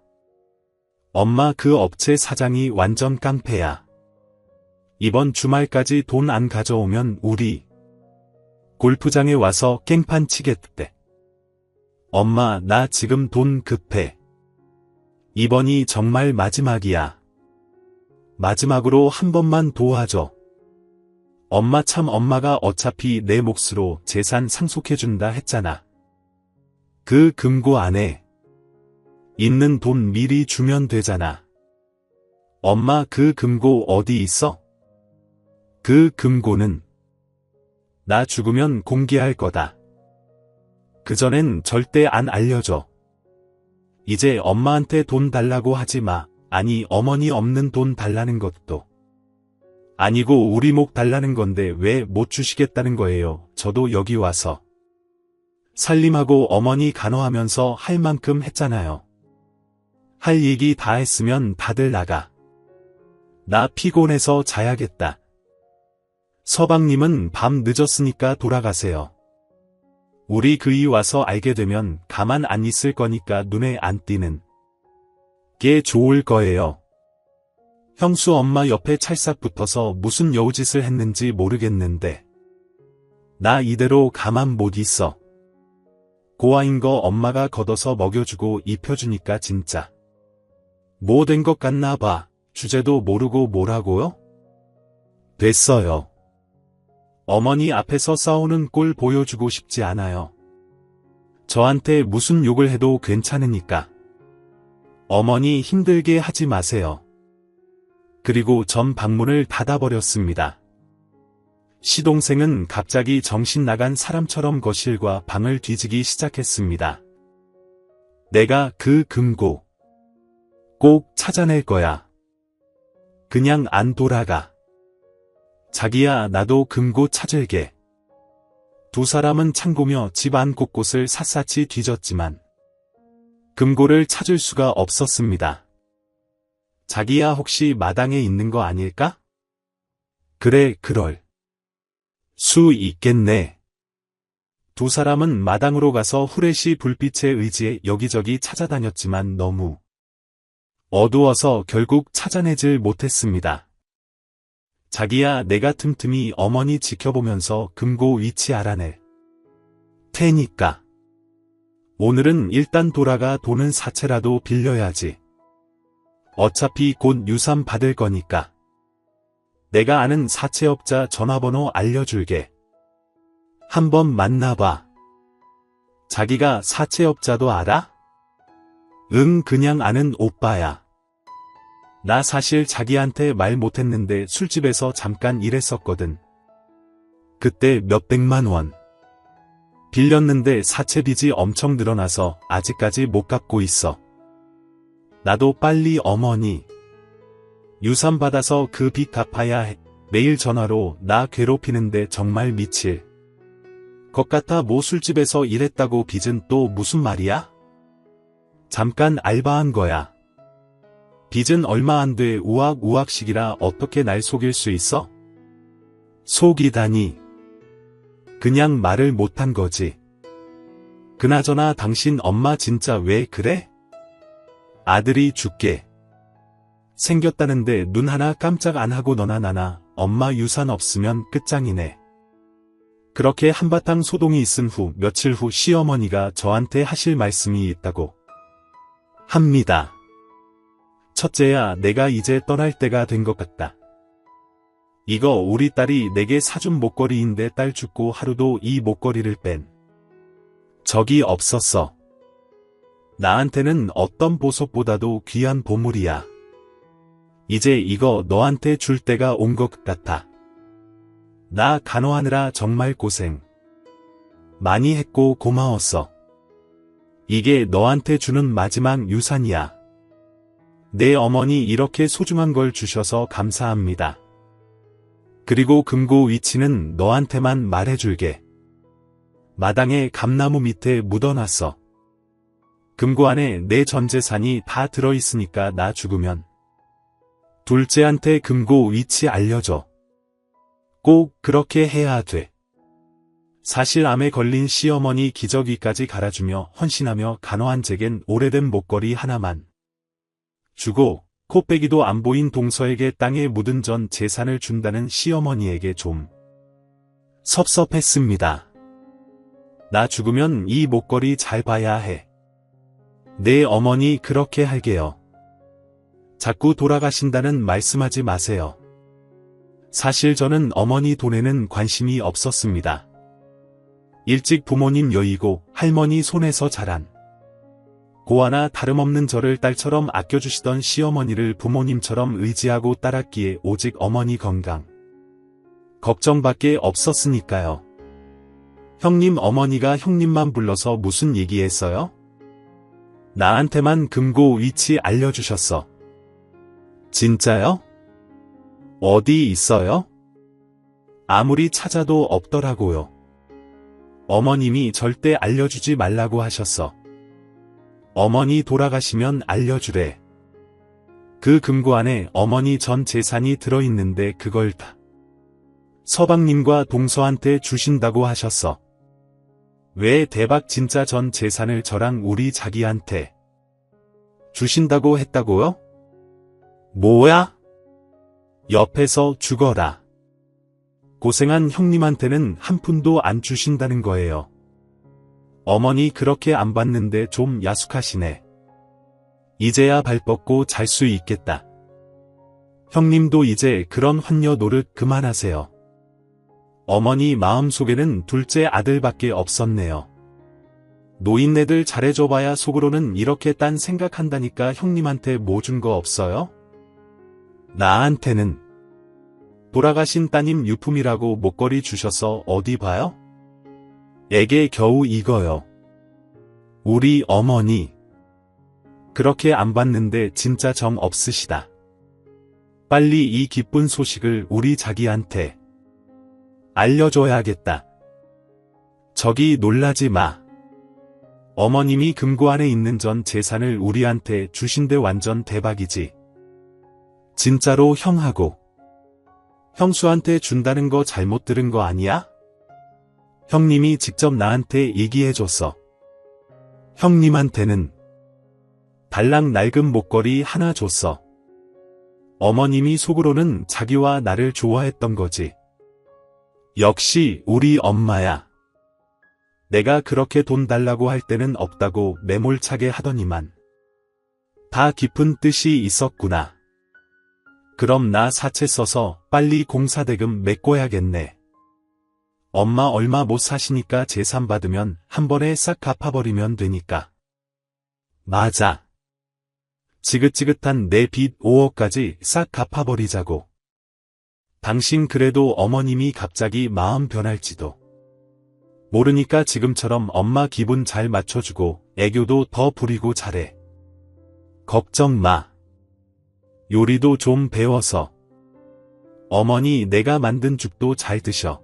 엄마 그 업체 사장이 완전 깡패야. 이번 주말까지 돈 안 가져오면 우리 골프장에 와서 깽판 치겠대. 엄마 나 지금 돈 급해. 이번이 정말 마지막이야. 마지막으로 한 번만 도와줘. 엄마 참 엄마가 어차피 내 몫으로 재산 상속해준다 했잖아. 그 금고 안에 있는 돈 미리 주면 되잖아. 엄마 그 금고 어디 있어? 그 금고는 나 죽으면 공개할 거다. 그전엔 절대 안 알려줘. 이제 엄마한테 돈 달라고 하지 마. 아니 어머니 없는 돈 달라는 것도 아니고 우리 목 달라는 건데 왜 못 주시겠다는 거예요. 저도 여기 와서 살림하고 어머니 간호하면서 할 만큼 했잖아요. 할 얘기 다 했으면 다들 나가. 나 피곤해서 자야겠다. 서방님은 밤 늦었으니까 돌아가세요. 우리 그이 와서 알게 되면 가만 안 있을 거니까 눈에 안 띄는 게 좋을 거예요. 형수 엄마 옆에 찰싹 붙어서 무슨 여우짓을 했는지 모르겠는데 나 이대로 가만 못 있어. 고아인 거 엄마가 걷어서 먹여주고 입혀주니까 진짜 뭐 된 것 같나 봐. 주제도 모르고 뭐라고요? 됐어요. 어머니 앞에서 싸우는 꼴 보여주고 싶지 않아요. 저한테 무슨 욕을 해도 괜찮으니까. 어머니 힘들게 하지 마세요. 그리고 전 방문을 닫아버렸습니다. 시동생은 갑자기 정신 나간 사람처럼 거실과 방을 뒤지기 시작했습니다. 내가 그 금고 꼭 찾아낼 거야. 그냥 안 돌아가. 자기야 나도 금고 찾을게. 두 사람은 창고며 집안 곳곳을 샅샅이 뒤졌지만 금고를 찾을 수가 없었습니다. 자기야 혹시 마당에 있는 거 아닐까? 그래 그럴 수 있겠네. 두 사람은 마당으로 가서 후레쉬 불빛에 의지해 여기저기 찾아다녔지만 너무 어두워서 결국 찾아내질 못했습니다. 자기야 내가 틈틈이 어머니 지켜보면서 금고 위치 알아낼 테니까. 오늘은 일단 돌아가 돈은 사채라도 빌려야지. 어차피 곧 유산 받을 거니까. 내가 아는 사채업자 전화번호 알려줄게. 한번 만나봐. 자기가 사채업자도 알아? 응 그냥 아는 오빠야. 나 사실 자기한테 말 못했는데 술집에서 잠깐 일했었거든. 그때 몇백만 원 빌렸는데 사채 빚이 엄청 늘어나서 아직까지 못 갚고 있어. 나도 빨리 어머니 유산 받아서 그 빚 갚아야 해. 매일 전화로 나 괴롭히는데 정말 미칠 것 같아. 뭐 술집에서 일했다고 빚은 또 무슨 말이야? 잠깐 알바한 거야. 빚은 얼마 안 돼. 우악우악식이라 어떻게 날 속일 수 있어? 속이다니. 그냥 말을 못한 거지. 그나저나 당신 엄마 진짜 왜 그래? 아들이 죽게 생겼다는데 눈 하나 깜짝 안 하고 너나 나나 엄마 유산 없으면 끝장이네. 그렇게 한바탕 소동이 있은 후 며칠 후 시어머니가 저한테 하실 말씀이 있다고 합니다. 첫째야, 내가 이제 떠날 때가 된 것 같다. 이거 우리 딸이 내게 사준 목걸이인데 딸 죽고 하루도 이 목걸이를 뺀 적이 없었어. 나한테는 어떤 보석보다도 귀한 보물이야. 이제 이거 너한테 줄 때가 온 것 같아. 나 간호하느라 정말 고생 많이 했고 고마웠어. 이게 너한테 주는 마지막 유산이야. 내 어머니 이렇게 소중한 걸 주셔서 감사합니다. 그리고 금고 위치는 너한테만 말해줄게. 마당에 감나무 밑에 묻어놨어. 금고 안에 내 전 재산이 다 들어있으니까 나 죽으면 둘째한테 금고 위치 알려줘. 꼭 그렇게 해야 돼. 사실 암에 걸린 시어머니 기저귀까지 갈아주며 헌신하며 간호한 제겐 오래된 목걸이 하나만 주고 코빼기도 안 보인 동서에게 땅에 묻은 전 재산을 준다는 시어머니에게 좀 섭섭했습니다. 나 죽으면 이 목걸이 잘 봐야 해. 내 어머니 그렇게 할게요. 자꾸 돌아가신다는 말씀하지 마세요. 사실 저는 어머니 돈에는 관심이 없었습니다. 일찍 부모님 여의고 할머니 손에서 자란 고아나 다름없는 저를 딸처럼 아껴주시던 시어머니를 부모님처럼 의지하고 따랐기에 오직 어머니 건강 걱정밖에 없었으니까요. 형님, 어머니가 형님만 불러서 무슨 얘기했어요? 나한테만 금고 위치 알려주셨어. 진짜요? 어디 있어요? 아무리 찾아도 없더라고요. 어머님이 절대 알려주지 말라고 하셨어. 어머니 돌아가시면 알려주래. 그 금고 안에 어머니 전 재산이 들어있는데 그걸 다 서방님과 동서한테 주신다고 하셨어. 왜 대박 진짜 전 재산을 저랑 우리 자기한테 주신다고 했다고요? 뭐야? 옆에서 죽어라. 고생한 형님한테는 한 푼도 안 주신다는 거예요. 어머니 그렇게 안 봤는데 좀 야속하시네. 이제야 발 뻗고 잘 수 있겠다. 형님도 이제 그런 환녀 노릇 그만하세요. 어머니 마음속에는 둘째 아들밖에 없었네요. 노인네들 잘해줘봐야 속으로는 이렇게 딴 생각한다니까. 형님한테 뭐 준 거 없어요? 나한테는 돌아가신 따님 유품이라고 목걸이 주셔서 어디 봐요? 애게 겨우 이거요. 우리 어머니 그렇게 안 봤는데 진짜 정 없으시다. 빨리 이 기쁜 소식을 우리 자기한테 알려줘야겠다. 저기 놀라지 마. 어머님이 금고 안에 있는 전 재산을 우리한테 주신데 완전 대박이지. 진짜로 형하고 형수한테 준다는 거 잘못 들은 거 아니야? 형님이 직접 나한테 얘기해줬어. 형님한테는 달랑 낡은 목걸이 하나 줬어. 어머님이 속으로는 자기와 나를 좋아했던 거지. 역시 우리 엄마야. 내가 그렇게 돈 달라고 할 때는 없다고 매몰차게 하더니만 다 깊은 뜻이 있었구나. 그럼 나 사채 써서 빨리 공사대금 메꿔야겠네. 엄마 얼마 못 사시니까 재산 받으면 한 번에 싹 갚아버리면 되니까. 맞아. 지긋지긋한 내 빚 5억까지 싹 갚아버리자고. 당신 그래도 어머님이 갑자기 마음 변할지도 모르니까 지금처럼 엄마 기분 잘 맞춰주고 애교도 더 부리고 잘해. 걱정 마. 요리도 좀 배워서. 어머니 내가 만든 죽도 잘 드셔.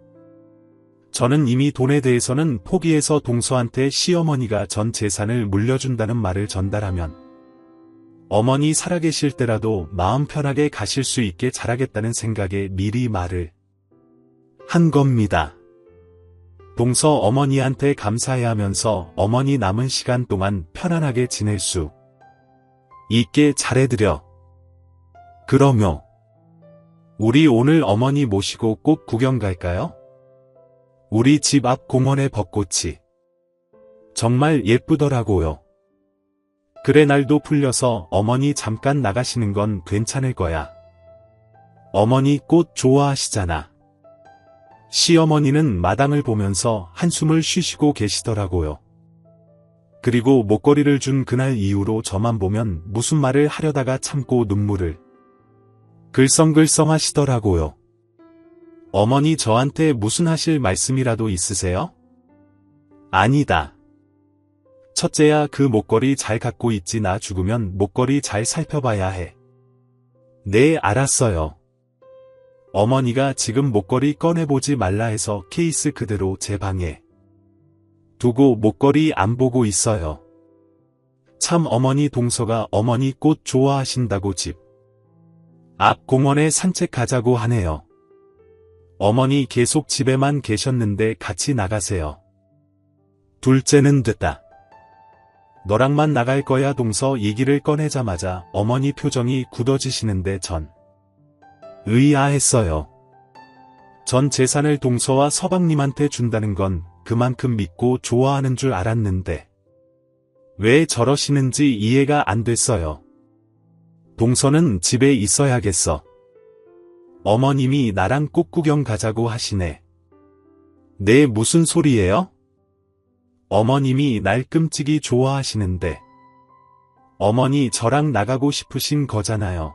저는 이미 돈에 대해서는 포기해서 동서한테 시어머니가 전 재산을 물려준다는 말을 전달하면 어머니 살아계실 때라도 마음 편하게 가실 수 있게 잘하겠다는 생각에 미리 말을 한 겁니다. 동서 어머니한테 감사해 하면서 어머니 남은 시간 동안 편안하게 지낼 수 있게 잘해드려. 그러며 우리 오늘 어머니 모시고 꼭 구경 갈까요? 우리 집 앞 공원의 벚꽃이 정말 예쁘더라고요. 그래 날도 풀려서 어머니 잠깐 나가시는 건 괜찮을 거야. 어머니 꽃 좋아하시잖아. 시어머니는 마당을 보면서 한숨을 쉬시고 계시더라고요. 그리고 목걸이를 준 그날 이후로 저만 보면 무슨 말을 하려다가 참고 눈물을 글썽글썽 하시더라고요. 어머니 저한테 무슨 하실 말씀이라도 있으세요? 아니다. 첫째야 그 목걸이 잘 갖고 있지 나 죽으면 목걸이 잘 살펴봐야 해. 네 알았어요. 어머니가 지금 목걸이 꺼내보지 말라 해서 케이스 그대로 제 방에 두고 목걸이 안 보고 있어요. 참 어머니 동서가 어머니 꽃 좋아하신다고 집 앞 공원에 산책가자고 하네요. 어머니 계속 집에만 계셨는데 같이 나가세요. 둘째는 됐다. 너랑만 나갈 거야 동서 얘기를 꺼내자마자 어머니 표정이 굳어지시는데 전 의아했어요. 전 재산을 동서와 서방님한테 준다는 건 그만큼 믿고 좋아하는 줄 알았는데 왜 저러시는지 이해가 안 됐어요. 동서는 집에 있어야겠어. 어머님이 나랑 꽃 구경 가자고 하시네. 네 무슨 소리예요? 어머님이 날 끔찍이 좋아하시는데 어머니 저랑 나가고 싶으신 거잖아요.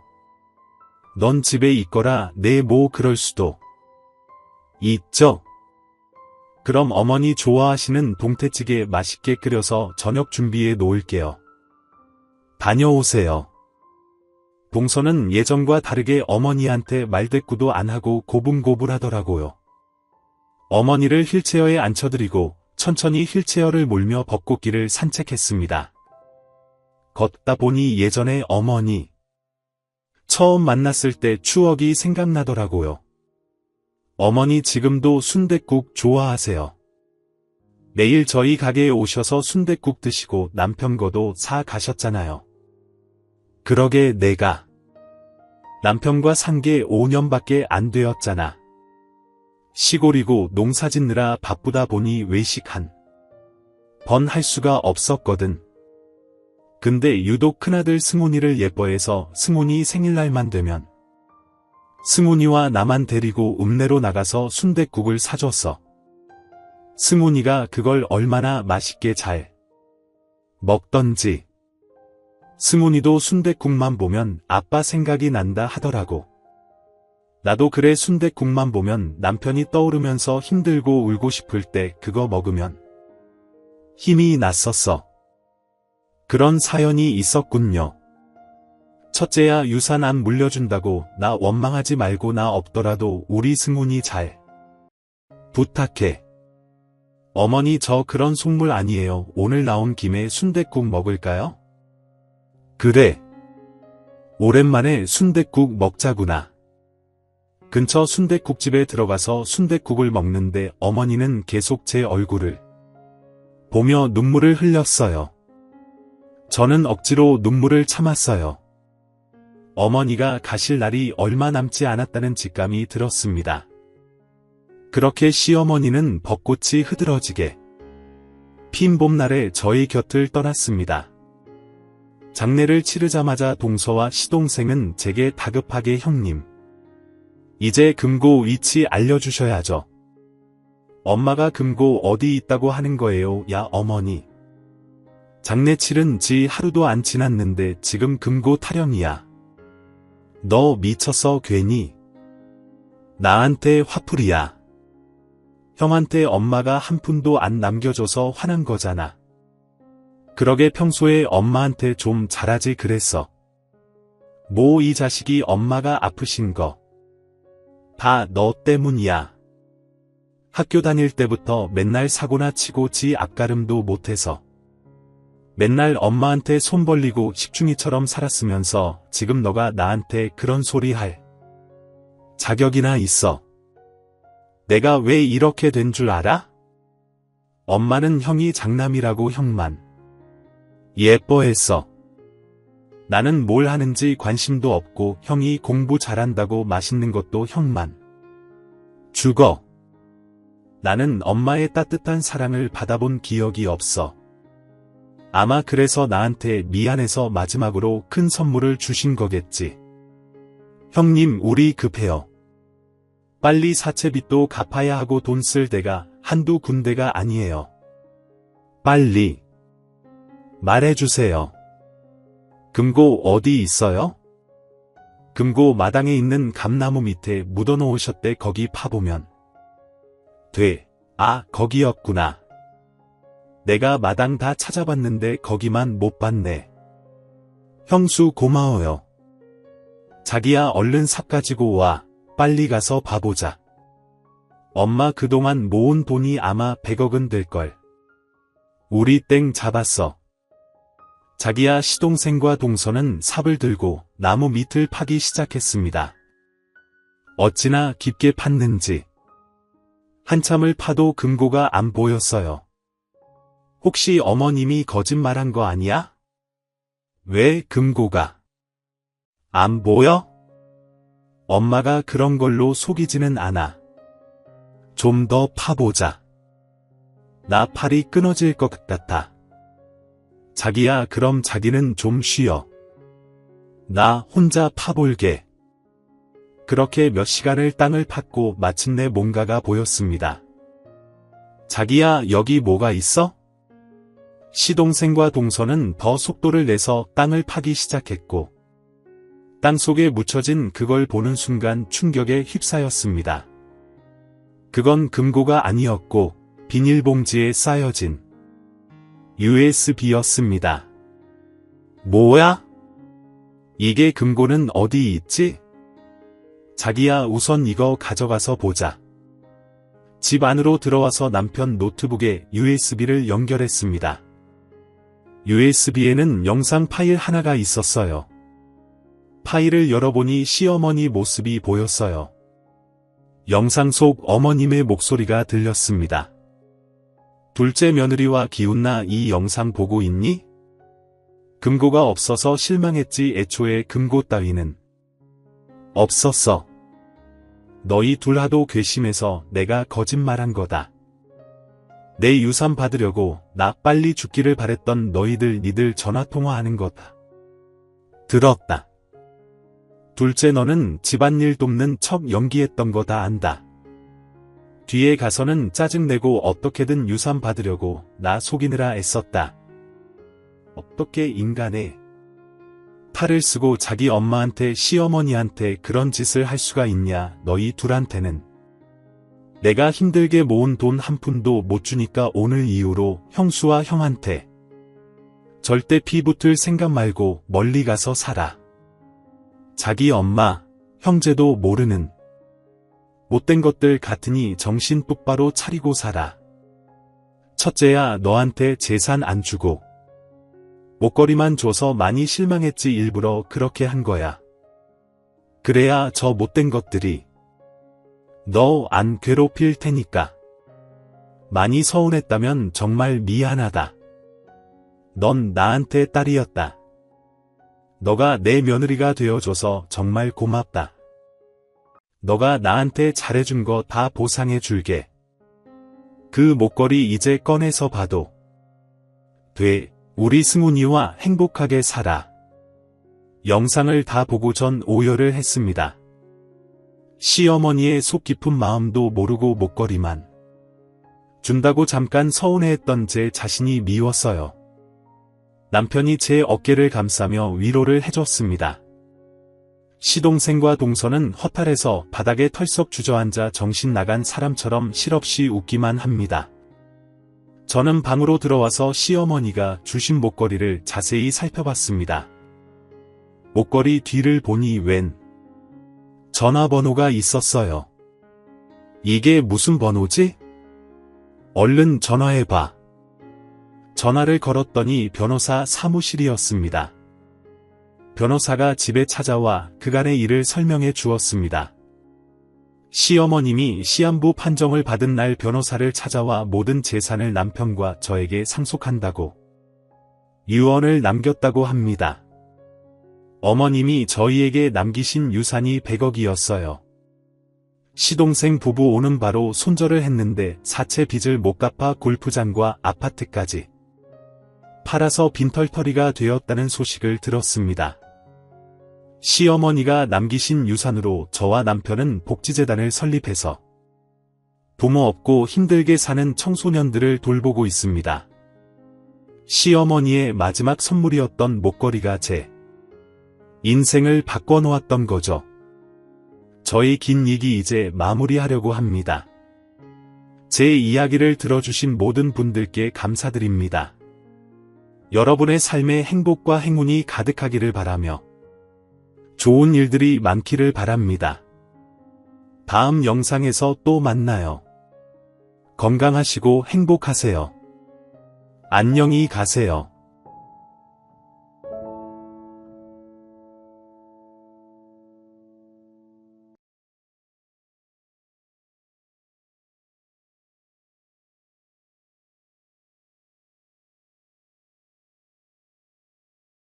넌 집에 있거라. 네 뭐 그럴 수도 있죠. 그럼 어머니 좋아하시는 동태찌개 맛있게 끓여서 저녁 준비해 놓을게요. 다녀오세요. 동서는 예전과 다르게 어머니한테 말대꾸도 안 하고 고분고분하더라고요. 어머니를 휠체어에 앉혀드리고 천천히 휠체어를 몰며 벚꽃길을 산책했습니다. 걷다 보니 예전에 어머니 처음 만났을 때 추억이 생각나더라고요. 어머니 지금도 순댓국 좋아하세요. 내일 저희 가게에 오셔서 순댓국 드시고 남편 거도 사 가셨잖아요. 그러게 내가 남편과 산 게 5년밖에 안 되었잖아. 시골이고 농사 짓느라 바쁘다 보니 외식 한 번 할 수가 없었거든. 근데 유독 큰아들 승훈이를 예뻐해서 승훈이 생일날만 되면 승훈이와 나만 데리고 읍내로 나가서 순댓국을 사줬어. 승훈이가 그걸 얼마나 맛있게 잘 먹던지. 승훈이도 순댓국만 보면 아빠 생각이 난다 하더라고. 나도 그래 순댓국만 보면 남편이 떠오르면서 힘들고 울고 싶을 때 그거 먹으면 힘이 났었어. 그런 사연이 있었군요. 첫째야 유산 안 물려준다고 나 원망하지 말고 나 없더라도 우리 승훈이 잘 부탁해. 어머니 저 그런 속물 아니에요. 오늘 나온 김에 순댓국 먹을까요? 그래. 오랜만에 순댓국 먹자구나. 근처 순댓국집에 들어가서 순댓국을 먹는데 어머니는 계속 제 얼굴을 보며 눈물을 흘렸어요. 저는 억지로 눈물을 참았어요. 어머니가 가실 날이 얼마 남지 않았다는 직감이 들었습니다. 그렇게 시어머니는 벚꽃이 흐드러지게 핀 봄날에 저희 곁을 떠났습니다. 장례를 치르자마자 동서와 시동생은 제게 다급하게 형님, 이제 금고 위치 알려주셔야죠. 엄마가 금고 어디 있다고 하는 거예요? 야 어머니. 장례 치른 지 하루도 안 지났는데 지금 금고 타령이야. 너 미쳤어 괜히. 나한테 화풀이야. 형한테 엄마가 한 푼도 안 남겨줘서 화난 거잖아. 그러게 평소에 엄마한테 좀 잘하지 그랬어. 뭐 이 자식이 엄마가 아프신 거 다 너 때문이야. 학교 다닐 때부터 맨날 사고나 치고 지 앞가름도 못해서 맨날 엄마한테 손 벌리고 식중이처럼 살았으면서 지금 너가 나한테 그런 소리 할 자격이나 있어. 내가 왜 이렇게 된 줄 알아? 엄마는 형이 장남이라고 형만 예뻐했어. 나는 뭘 하는지 관심도 없고 형이 공부 잘한다고 맛있는 것도 형만 주고. 나는 엄마의 따뜻한 사랑을 받아본 기억이 없어. 아마 그래서 나한테 미안해서 마지막으로 큰 선물을 주신 거겠지. 형님, 우리 급해요. 빨리 사채빚도 갚아야 하고 돈 쓸 데가 한두 군데가 아니에요. 빨리 말해주세요. 금고 어디 있어요? 금고 마당에 있는 감나무 밑에 묻어놓으셨대. 거기 파보면 돼. 아, 거기였구나. 내가 마당 다 찾아봤는데 거기만 못 봤네. 형수 고마워요. 자기야, 얼른 삽 가지고 와. 빨리 가서 봐보자. 엄마 그동안 모은 돈이 아마 100억은 될걸. 우리 땡 잡았어. 자기야, 시동생과 동서는 삽을 들고 나무 밑을 파기 시작했습니다. 어찌나 깊게 팠는지 한참을 파도 금고가 안 보였어요. 혹시 어머님이 거짓말한 거 아니야? 왜 금고가 안 보여? 엄마가 그런 걸로 속이지는 않아. 좀 더 파보자. 나 팔이 끊어질 것 같아. 자기야, 그럼 자기는 좀 쉬어. 나 혼자 파볼게. 그렇게 몇 시간을 땅을 팠고 마침내 뭔가가 보였습니다. 자기야, 여기 뭐가 있어? 시동생과 동서는 더 속도를 내서 땅을 파기 시작했고 땅 속에 묻혀진 그걸 보는 순간 충격에 휩싸였습니다. 그건 금고가 아니었고 비닐봉지에 쌓여진 USB였습니다. 뭐야? 이게 금고는 어디 있지? 자기야, 우선 이거 가져가서 보자. 집 안으로 들어와서 남편 노트북에 USB를 연결했습니다. USB에는 영상 파일 하나가 있었어요. 파일을 열어보니 시어머니 모습이 보였어요. 영상 속 어머님의 목소리가 들렸습니다. 둘째 며느리와 기훈나, 이 영상 보고 있니? 금고가 없어서 실망했지. 애초에 금고 따위는 없었어. 너희 둘 하도 괘씸해서 내가 거짓말한 거다. 내 유산 받으려고 나 빨리 죽기를 바랬던 너희들, 니들 전화통화하는 거다. 들었다. 둘째, 너는 집안일 돕는 척 연기했던 거 다 안다. 뒤에 가서는 짜증내고 어떻게든 유산 받으려고 나 속이느라 애썼다. 어떻게 인간의 탈을 쓰고 자기 엄마한테, 시어머니한테 그런 짓을 할 수가 있냐. 너희 둘한테는 내가 힘들게 모은 돈 한 푼도 못 주니까 오늘 이후로 형수와 형한테 절대 피 붙을 생각 말고 멀리 가서 살아. 자기 엄마, 형제도 모르는 못된 것들 같으니 정신 똑바로 차리고 살아. 첫째야, 너한테 재산 안 주고 목걸이만 줘서 많이 실망했지. 일부러 그렇게 한 거야. 그래야 저 못된 것들이 너 안 괴롭힐 테니까. 많이 서운했다면 정말 미안하다. 넌 나한테 딸이었다. 너가 내 며느리가 되어줘서 정말 고맙다. 너가 나한테 잘해준 거 다 보상해 줄게. 그 목걸이 이제 꺼내서 봐도 돼. 우리 승훈이와 행복하게 살아. 영상을 다 보고 전 오열을 했습니다. 시어머니의 속 깊은 마음도 모르고 목걸이만 준다고 잠깐 서운해했던 제 자신이 미웠어요. 남편이 제 어깨를 감싸며 위로를 해줬습니다. 시동생과 동서는 허탈해서 바닥에 털썩 주저앉아 정신 나간 사람처럼 실없이 웃기만 합니다. 저는 방으로 들어와서 시어머니가 주신 목걸이를 자세히 살펴봤습니다. 목걸이 뒤를 보니 웬 전화번호가 있었어요. 이게 무슨 번호지? 얼른 전화해봐. 전화를 걸었더니 변호사 사무실이었습니다. 변호사가 집에 찾아와 그간의 일을 설명해 주었습니다. 시어머님이 시한부 판정을 받은 날 변호사를 찾아와 모든 재산을 남편과 저에게 상속한다고 유언을 남겼다고 합니다. 어머님이 저희에게 남기신 유산이 100억이었어요. 시동생 부부 오는 바로 손절을 했는데 사채 빚을 못 갚아 골프장과 아파트까지 팔아서 빈털터리가 되었다는 소식을 들었습니다. 시어머니가 남기신 유산으로 저와 남편은 복지재단을 설립해서 부모 없고 힘들게 사는 청소년들을 돌보고 있습니다. 시어머니의 마지막 선물이었던 목걸이가 제 인생을 바꿔놓았던 거죠. 저희 긴 얘기 이제 마무리하려고 합니다. 제 이야기를 들어주신 모든 분들께 감사드립니다. 여러분의 삶에 행복과 행운이 가득하기를 바라며 좋은 일들이 많기를 바랍니다. 다음 영상에서 또 만나요. 건강하시고 행복하세요. 안녕히 가세요.